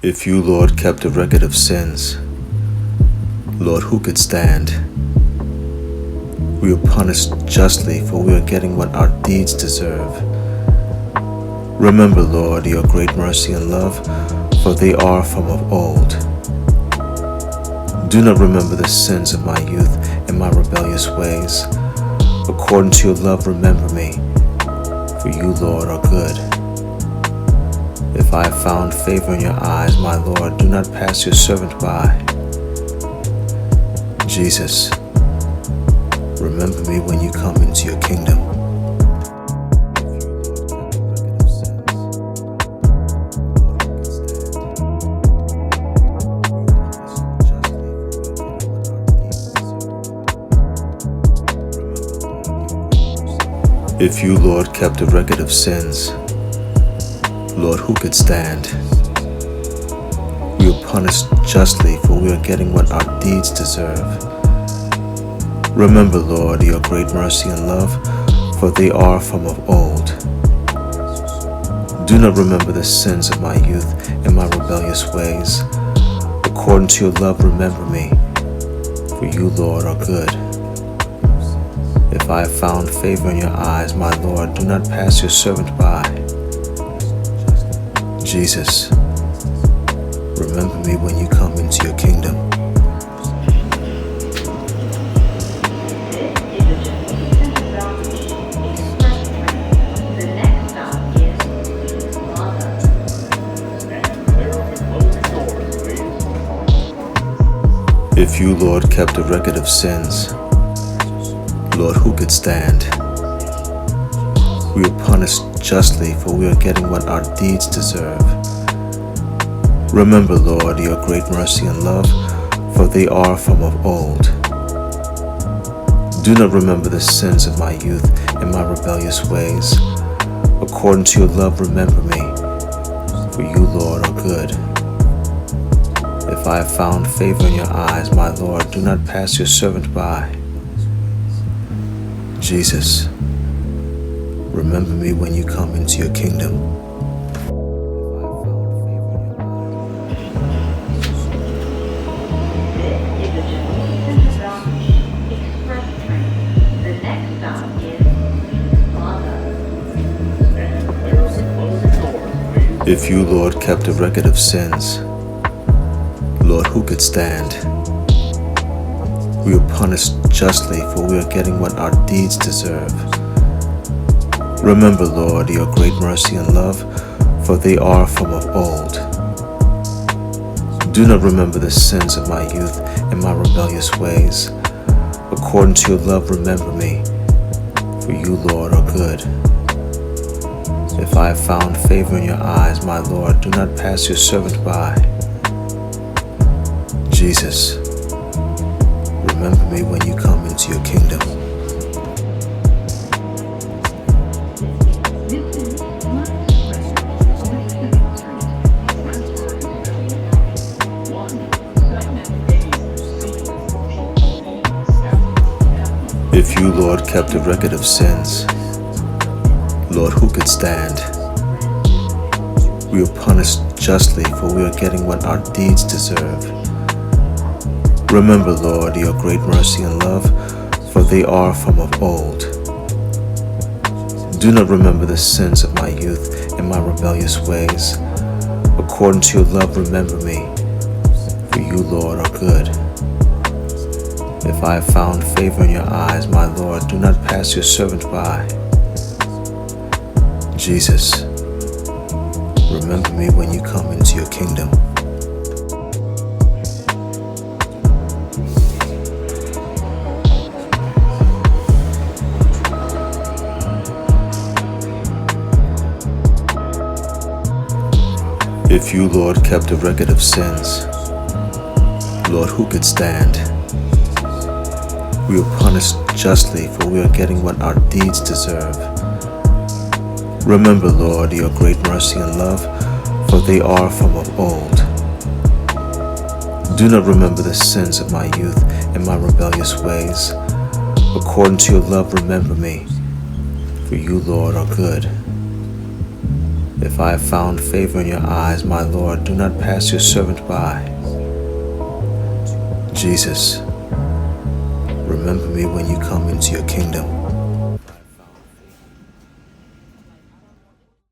If you, Lord, kept a record of sins, Lord, who could stand? We were punished justly, for we are getting what our deeds deserve. Remember, Lord, your great mercy and love, for they are from of old. Do not remember the sins of my youth and my rebellious ways. According to your love, remember me, for you, Lord, are good. If I have found favor in your eyes, my Lord, do not pass your servant by. Jesus, remember me when you come into your kingdom. If you, Lord, kept a record of sins, Lord, who could stand? We are punished justly, for we are getting what our deeds deserve. Remember, Lord, your great mercy and love, for they are from of old. Do not remember the sins of my youth and my rebellious ways. According to your love, remember me, for you, Lord, are good. If I have found favor in your eyes, my Lord, do not pass your servant by. Jesus, remember me when you come into your kingdom. If you, Lord, kept a record of sins, Lord, who could stand? We are punished justly, for we are getting what our deeds deserve. Remember, Lord, your great mercy and love, for they are from of old. Do not remember the sins of my youth and my rebellious ways. According to your love, remember me, for you, Lord, are good. If I have found favor in your eyes, my Lord, do not pass your servant by. Jesus, remember me when you come into your kingdom. If you, Lord, kept a record of sins, Lord, who could stand? We are punished justly, for we are getting what our deeds deserve. Remember, Lord, your great mercy and love, for they are from of old. Do not remember the sins of my youth and my rebellious ways. According to your love, remember me, for you, Lord, are good. If I have found favor in your eyes, my Lord, do not pass your servant by. Jesus, remember me when you come into your kingdom. If you, Lord, kept a record of sins, Lord, who could stand? We are punished justly, for we are getting what our deeds deserve. Remember, Lord, your great mercy and love, for they are from of old. Do not remember the sins of my youth and my rebellious ways. According to your love, remember me, for you, Lord, are good. If I have found favor in your eyes, my Lord, do not pass your servant by. Jesus, remember me when you come into your kingdom. If you, Lord, kept a record of sins, Lord, who could stand? We are punished justly, for we are getting what our deeds deserve. Remember, Lord, your great mercy and love, for they are from of old. Do not remember the sins of my youth and my rebellious ways. According to your love, remember me, for you, Lord, are good. If I have found favor in your eyes, my Lord, do not pass your servant by. Jesus, remember me when you come into your kingdom.